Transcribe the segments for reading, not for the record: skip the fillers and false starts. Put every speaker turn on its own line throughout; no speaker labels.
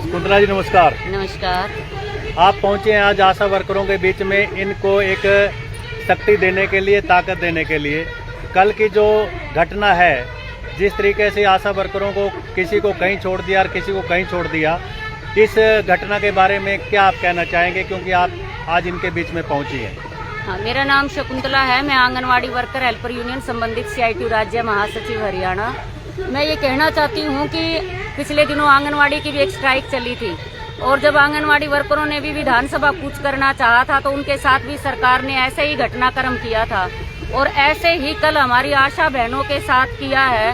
शकुंतला जी नमस्कार।
नमस्कार।
आप पहुंचे हैं आज आशा वर्करों के बीच में, इनको एक शक्ति देने के लिए, ताकत देने के लिए। कल की जो घटना है, जिस तरीके से आशा वर्करों को किसी को कहीं छोड़ दिया और किसी को कहीं छोड़ दिया, इस घटना के बारे में क्या आप कहना चाहेंगे, क्योंकि आप आज इनके बीच में पहुंची हैं?
हाँ, मेरा नाम शकुंतला है। मैं आंगनवाड़ी वर्कर हेल्पर यूनियन संबंधित CITU राज्य महासचिव हरियाणा। मैं ये कहना चाहती हूँ कि पिछले दिनों आंगनवाड़ी की भी एक स्ट्राइक चली थी और जब आंगनवाड़ी वर्करों ने भी विधानसभा कूच करना चाहा था तो उनके साथ भी सरकार ने ऐसे ही घटनाक्रम किया था और ऐसे ही कल हमारी आशा बहनों के साथ किया है।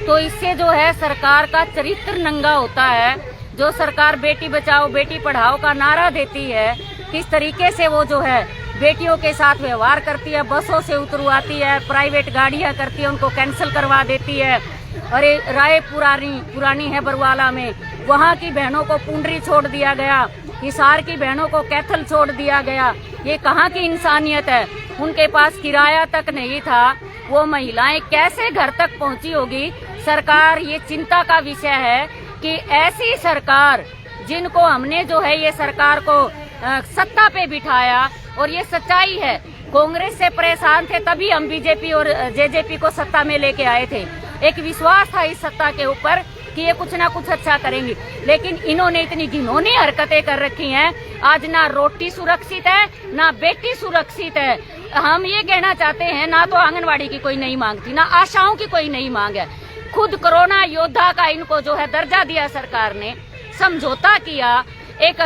तो इससे जो है सरकार का चरित्र नंगा होता है। जो सरकार बेटी बचाओ बेटी पढ़ाओ का नारा देती है, किस तरीके से वो जो है बेटियों के साथ व्यवहार करती है, बसों से उतरवाती है, प्राइवेट गाड़ियां करती है, उनको कैंसिल करवा देती है। अरे राय पुरानी है बरवाला में, वहाँ की बहनों को पुंडरी छोड़ दिया गया, हिसार की बहनों को कैथल छोड़ दिया गया। ये कहाँ की इंसानियत है? उनके पास किराया तक नहीं था, वो महिलाएं कैसे घर तक पहुँची होगी? सरकार, ये चिंता का विषय है कि ऐसी सरकार जिनको हमने जो है ये सरकार को सत्ता पे बिठाया, और ये सच्चाई है, कांग्रेस से परेशान थे तभी हम बीजेपी और जेजेपी को सत्ता में लेके आए थे। एक विश्वास था इस सत्ता के ऊपर कि ये कुछ ना कुछ अच्छा करेंगी, लेकिन इन्होंने इतनी घिनौनी हरकतें कर रखी हैं। आज ना रोटी सुरक्षित है, ना बेटी सुरक्षित है। हम ये कहना चाहते हैं, ना तो आंगनवाड़ी की कोई नई मांग थी, ना आशाओं की कोई नई मांग है। खुद कोरोना योद्धा का इनको जो है दर्जा दिया सरकार ने, समझौता किया, एक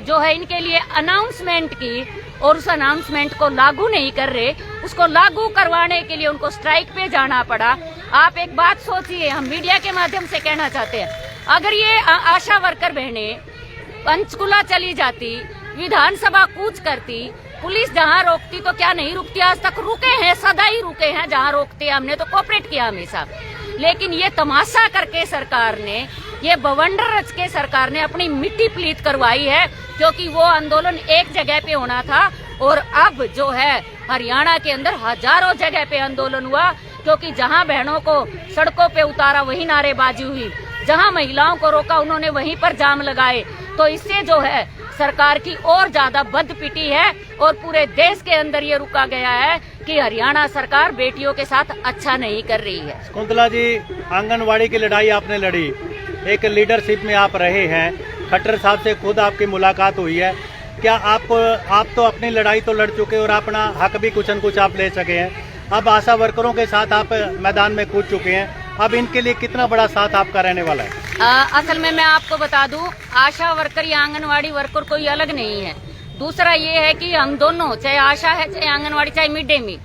जो है इनके लिए अनाउंसमेंट की और उस अनाउंसमेंट को लागू नहीं कर रहे। उसको लागू करवाने के लिए उनको स्ट्राइक पे जाना पड़ा। आप एक बात सोचिए, हम मीडिया के माध्यम से कहना चाहते हैं, अगर ये आशा वर्कर बहनें पंचकुला चली जाती, विधानसभा कूच करती, पुलिस जहां रोकती तो क्या नहीं रुकती? आज तक रुके हैं, सदा ही रुके हैं। जहां रोकते हैं हमने तो कोऑपरेट किया हमेशा, लेकिन ये तमाशा करके सरकार ने, ये बवंडर रच के सरकार ने अपनी मिट्टी पलीत करवाई है, क्योंकि वो आंदोलन एक जगह पे होना था और अब जो है हरियाणा के अंदर हजारों जगह पे आंदोलन हुआ, क्योंकि जहां बहनों को सड़कों पे उतारा वहीं नारेबाजी हुई, जहां महिलाओं को रोका उन्होंने वहीं पर जाम लगाए। तो इससे जो है सरकार की और ज्यादा बद पिटी है और पूरे देश के अंदर ये रुका गया है कि हरियाणा सरकार बेटियों के साथ अच्छा नहीं कर रही है।
शकुंतला जी, आंगनवाड़ी की लड़ाई आपने लड़ी, एक लीडरशिप में आप रहे हैं, खट्टर साहब से खुद आपकी मुलाकात हुई है। क्या आप तो अपनी लड़ाई तो लड़ चुके और अपना हक भी कुछ न कुछ आप ले सके हैं। अब आशा वर्करों के साथ आप मैदान में कूद चुके हैं, अब इनके लिए कितना बड़ा साथ आपका रहने वाला है?
असल में मैं आपको बता दूं, आशा वर्कर या आंगनवाड़ी वर्कर कोई अलग नहीं है। दूसरा ये है कि हम दोनों, चाहे आशा है, चाहे आंगनवाड़ी, चाहे मिड डे मील,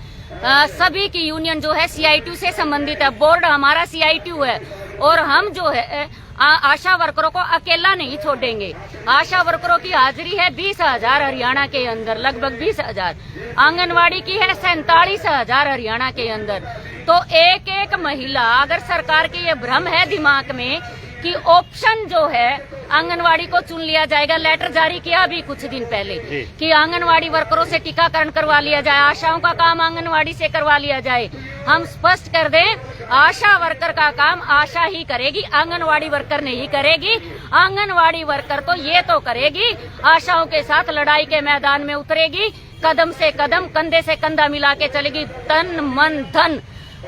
सभी की यूनियन जो है CITU से संबंधित है। बोर्ड हमारा CITU है और हम जो है आशा वर्करों को अकेला नहीं छोड़ेंगे। आशा वर्करों की हाजिरी है 20,000 हरियाणा के अंदर, लगभग 20,000। आंगनवाड़ी की है 47,000 हरियाणा के अंदर। तो एक एक महिला, अगर सरकार के ये भ्रम है दिमाग में कि ऑप्शन जो है आंगनवाड़ी को चुन लिया जाएगा, लेटर जारी किया अभी कुछ दिन पहले कि आंगनवाड़ी वर्करों से टीकाकरण करवा लिया जाए, आशाओं का काम आंगनवाड़ी से करवा लिया जाए। हम स्पष्ट कर दें, आशा वर्कर का काम आशा ही करेगी, आंगनवाड़ी वर्कर नहीं करेगी। आंगनवाड़ी वर्कर तो ये तो करेगी, आशाओं के साथ लड़ाई के मैदान में उतरेगी, कदम से कदम, कंधे से कंधा मिला के चलेगी, तन मन धन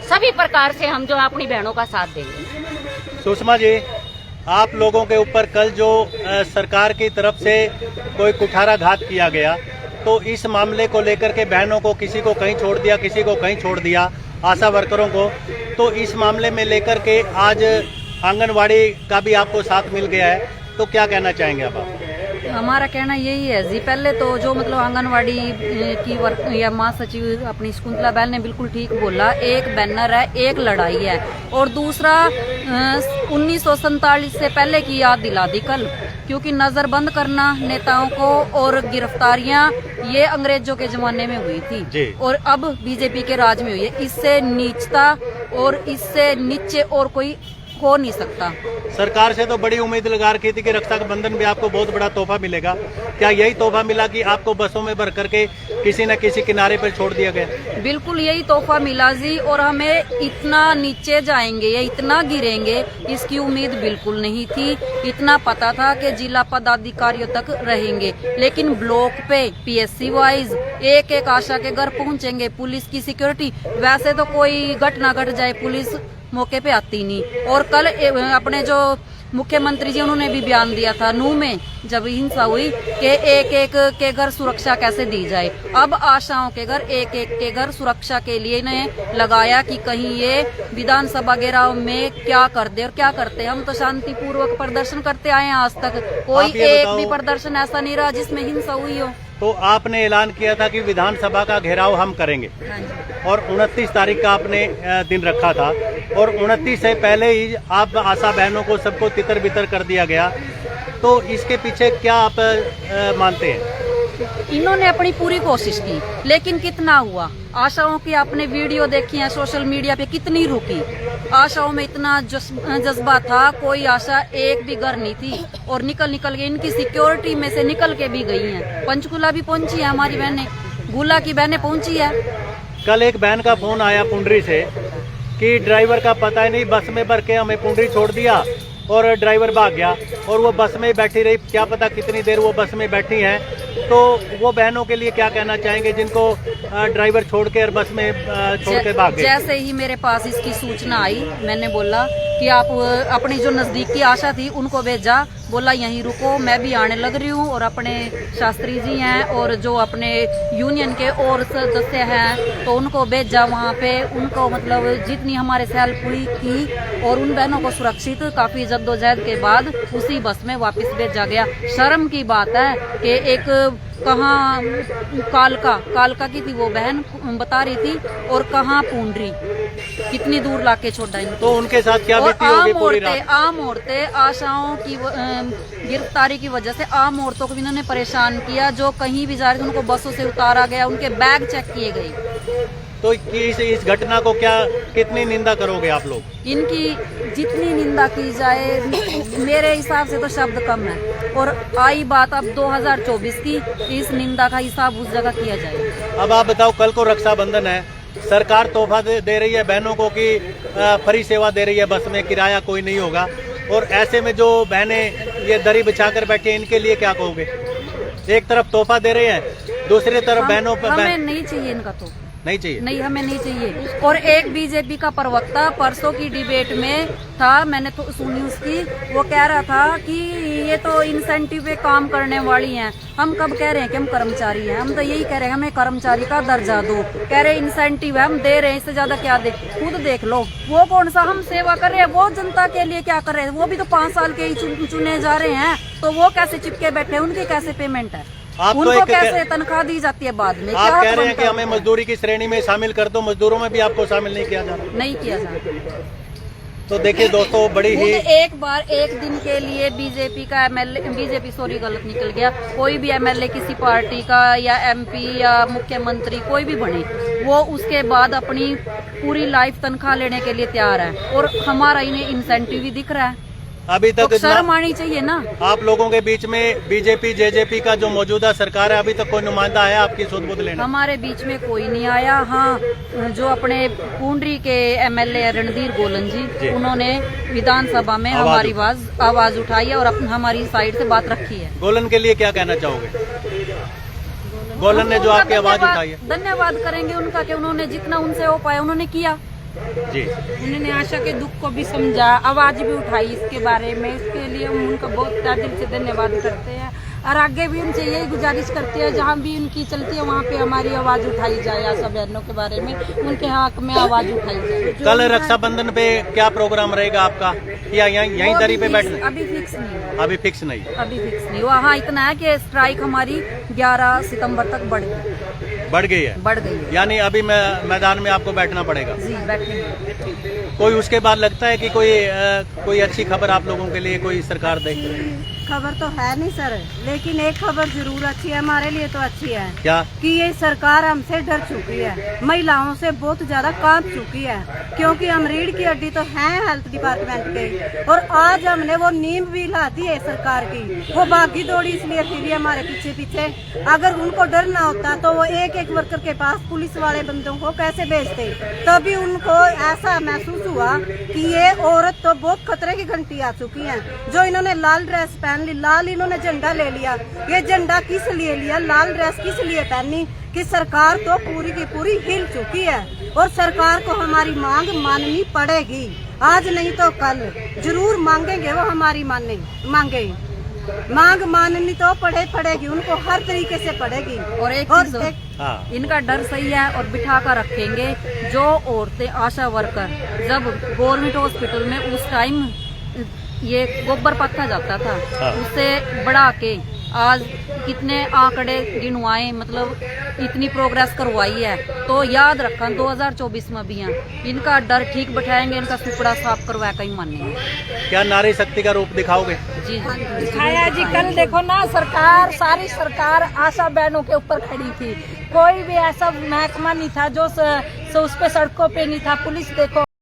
सभी प्रकार से हम जो अपनी बहनों का साथ देंगे।
सुषमा जी, आप लोगों के ऊपर कल जो सरकार की तरफ से कोई कुठाराघात किया गया, तो इस मामले को लेकर के बहनों को किसी को कहीं छोड़ दिया, किसी को कहीं छोड़ दिया, आशा वर्करों को, तो इस मामले में लेकर के आज आंगनवाड़ी का भी आपको साथ मिल गया है, तो क्या कहना चाहेंगे आप?
हमारा कहना यही है जी, पहले तो जो मतलब आंगनवाड़ी की वर्क या महासचिव अपनी शकुंतला बहन ने बिल्कुल ठीक बोला, एक बैनर है, एक लड़ाई है। और दूसरा 1947 से पहले की याद दिला दी कल, क्योंकि नजरबंद करना नेताओं को और गिरफ्तारियां ये अंग्रेजों के जमाने में हुई थी और अब बीजेपी के राज में हुई है। इससे नीचता और इससे नीचे और कोई हो नहीं सकता।
सरकार से तो बड़ी उम्मीद लगा रखी थी कि रक्षाबंधन में आपको बहुत बड़ा तोहफा मिलेगा। क्या यही तोहफा मिला कि आपको बसों में भर करके किसी न किसी किनारे पर छोड़ दिया गया?
बिल्कुल यही तोहफा मिला जी, और हमें इतना नीचे जाएंगे या इतना गिरेंगे इसकी उम्मीद बिल्कुल नहीं थी। इतना पता था कि जिला पदाधिकारियों तक रहेंगे, लेकिन ब्लॉक पे PSC वाइज एक एक आशा के घर पहुंचेंगे, पुलिस की सिक्योरिटी, वैसे तो कोई घटना घट जाए पुलिस मौके पे आती नहीं। और कल अपने जो मुख्यमंत्री जी उन्होंने भी बयान दिया था नूह में जब हिंसा हुई कि एक एक के घर सुरक्षा कैसे दी जाए। अब आशाओं के घर एक एक के घर सुरक्षा के लिए ने लगाया कि कहीं ये विधानसभा घेराव में क्या कर दे और क्या करते। हम तो शांतिपूर्वक प्रदर्शन करते आए हैं, आज तक कोई एक भी प्रदर्शन ऐसा नहीं रहा जिसमें हिंसा हुई हो।
तो आपने ऐलान किया था कि विधानसभा का घेराव हम करेंगे और 29 तारीख का आपने दिन रखा था, और 29 से पहले ही आप आशा बहनों को सबको तितर बितर कर दिया गया। तो इसके पीछे क्या आप मानते हैं?
इन्होंने अपनी पूरी कोशिश की, लेकिन कितना हुआ? आशाओं की आपने वीडियो देखी है सोशल मीडिया पे, कितनी रुकी? आशाओं में इतना जज्बा था, कोई आशा एक भी घर नहीं थी, और निकल के इनकी सिक्योरिटी में से निकल के भी गई हैं। पंचकुला भी पहुंची है हमारी बहनें, गुला की बहनें पहुंची है।
कल एक बहन का फोन आया पुंडरी से कि ड्राइवर का पता ही नहीं, बस में भर के हमें पुंडरी छोड़ दिया और ड्राइवर भाग गया, और वो बस में बैठी रही, क्या पता कितनी देर वो बस में बैठी हैं। तो वो बहनों के लिए क्या कहना चाहेंगे जिनको ड्राइवर छोड़ के और बस में छोड़ के भाग गए?
जैसे ही मेरे पास इसकी सूचना आई, मैंने बोला कि आप अपनी जो नजदीक की आशा थी उनको भेजा, बोला यहीं रुको, मैं भी आने लग रही हूँ। और अपने शास्त्री जी हैं और जो अपने यूनियन के और सदस्य हैं तो उनको भेजा वहाँ पे, उनको मतलब जितनी हमारे से हेल्प हुई की, और उन बहनों को सुरक्षित काफी जद्दोजहद के बाद उसी बस में वापस भेजा गया। शर्म की बात है कि एक कहाँ कालका की थी वो बहन बता रही थी, और कहाँ पुंडरी, कितनी दूर लाके छोड़ा इनको।
तो उनके साथ क्या बीती होगी पूरी रात?
आम औरतें आशाओं की गिरफ्तारी की वजह से आम औरतों को भी इन्होंने परेशान किया, जो कहीं भी जा रही थी उनको बसों से उतारा गया, उनके बैग चेक किए गए।
तो इस घटना को कितनी निंदा करोगे आप लोग?
इनकी जितनी निंदा की जाए मेरे हिसाब से तो शब्द कम है। और आई बात अब 2024 की, इस निंदा का हिसाब उस जगह किया जाए।
अब आप बताओ, कल को रक्षाबंधन है, सरकार तोहफा दे रही है बहनों को कि फ्री सेवा दे रही है, बस में किराया कोई नहीं होगा, और ऐसे में जो बहनें ये दरी बिछा कर बैठे हैं इनके लिए क्या कहोगे? एक तरफ तोहफा दे रहे हैं, दूसरी तरफ बहनों पर
हमें नहीं चाहिए इनका, तो
नहीं चाहिए,
नहीं हमें नहीं चाहिए। और एक बीजेपी का प्रवक्ता परसों की डिबेट में था, मैंने तो सुनी उसकी, वो कह रहा था कि ये तो इंसेंटिव पे काम करने वाली हैं। हम कब कह रहे हैं कि हम कर्मचारी हैं? हम तो यही कह रहे हैं हमें कर्मचारी का दर्जा दो। कह रहे इंसेंटिव है, हम दे रहे हैं, इससे ज्यादा क्या दे? खुद देख लो, वो कौन सा हम सेवा कर रहे हैं, वो जनता के लिए क्या कर रहे हैं? वो भी तो 5 साल के ही चुने जा रहे हैं, तो वो कैसे चिपके बैठे हैं? उनकी कैसे पेमेंट है? उनको कैसे तनख्वाह दी जाती है बाद में?
आप कह रहे हैं कि हमें मजदूरी की श्रेणी में शामिल कर दो, मजदूरों में भी आपको शामिल नहीं किया जा रहा?
नहीं किया जा रहा।
तो देखिए दोस्तों, बड़ी ही
एक बार एक दिन के लिए बीजेपी का बीजेपी सॉरी गलत निकल गया, कोई भी MLA किसी पार्टी का या MP या मुख्यमंत्री कोई भी बने, वो उसके बाद अपनी पूरी लाइफ तनख्वाह लेने के लिए तैयार है, और हमारा इन्हें इंसेंटिव भी दिख रहा है।
अभी तक
तो शर्म आनी चाहिए ना। आप
लोगों के बीच में बीजेपी JJP का जो मौजूदा सरकार है, अभी तक कोई नुमाइंदा आया आपकी सुध बुध लेने?
हमारे बीच में कोई नहीं आया। हाँ, जो अपने पुंडरी के MLA रणधीर गोलन जी, उन्होंने विधानसभा में हमारी आवाज उठाई है और हमारी साइड से बात रखी है।
गोलन के लिए क्या कहना चाहोगे? गोलन ने जो आपकी आवाज उठाई है,
धन्यवाद करेंगे उनका कि उन्होंने जितना उनसे हो पाया उन्होंने किया
जी।
उन्होंने आशा के दुख को भी समझा, आवाज भी उठाई इसके बारे में, इसके लिए हम उनका बहुत दिल से धन्यवाद करते हैं। और आगे भी उनसे यही गुजारिश करते हैं, जहाँ भी उनकी चलती है वहाँ पे हमारी आवाज उठाई जाए, आशा बहनों के बारे में, उनके हक में आवाज उठाई जाए।
कल रक्षाबंधन पे क्या प्रोग्राम रहेगा आपका, या यहीं दरी पे बैठना?
अभी फिक्स नहीं,
अभी फिक्स नहीं
हुआ। हाँ, इतना है कि स्ट्राइक हमारी 11 सितंबर तक बढ़ गई है।
यानी अभी मैदान में आपको बैठना पड़ेगा?
जी, बैठेंगे।
कोई उसके बाद लगता है कि कोई अच्छी खबर आप लोगों के लिए कोई सरकार दे?
खबर तो है नहीं सर, लेकिन एक खबर जरूर अच्छी है, हमारे लिए तो अच्छी है।
क्या?
कि ये सरकार हमसे डर चुकी है, महिलाओं से बहुत ज्यादा कांप चुकी है, क्योंकि हम रीढ़ की हड्डी तो हैं हेल्थ डिपार्टमेंट के। और आज हमने वो नींव भी हिला दी है सरकार की, वो भागी दौड़ी इसलिए थी हमारे पीछे पीछे। अगर उनको डर ना होता तो वो एक एक वर्कर के पास पुलिस वाले बंदों को कैसे भेजते? तभी उनको ऐसा महसूस हुआ कि ये औरत तो बहुत खतरे की घंटी आ चुकी है। जो इन्होंने लाल ड्रेस पहन ली, लाल इन्होंने झंडा ले लिया, ये झंडा किस लिए लिया, लाल ड्रेस किस लिए पहनी? कि सरकार तो पूरी की पूरी हिल चुकी है और सरकार को हमारी मांग माननी पड़ेगी। आज नहीं तो कल जरूर मांगेंगे वो हमारी मांगे। मांग माननी तो पड़ेगी, उनको हर तरीके से पड़ेगी।
और एक चीज इनका डर सही है और बिठा कर रखेंगे। जो औरतें आशा वर्कर जब गवर्नमेंट हॉस्पिटल में उस टाइम ये गोबर पत्ता जाता था, उससे बढ़ा के आज कितने आंकड़े गिनवाए, मतलब इतनी प्रोग्रेस करवाई है। तो याद रखना 2024 में भी हैं, इनका डर ठीक बैठाएंगे, इनका सुपड़ा साफ करवा कर ही मानेंगे।
क्या नारी शक्ति का रूप दिखाओगे?
जी
दिखाया जी। कल देखो ना, सरकार, सारी सरकार आशा बहनों के ऊपर खड़ी थी। कोई भी ऐसा महकमा नहीं था जो उस पे सड़कों पे नहीं था। पुलिस देखो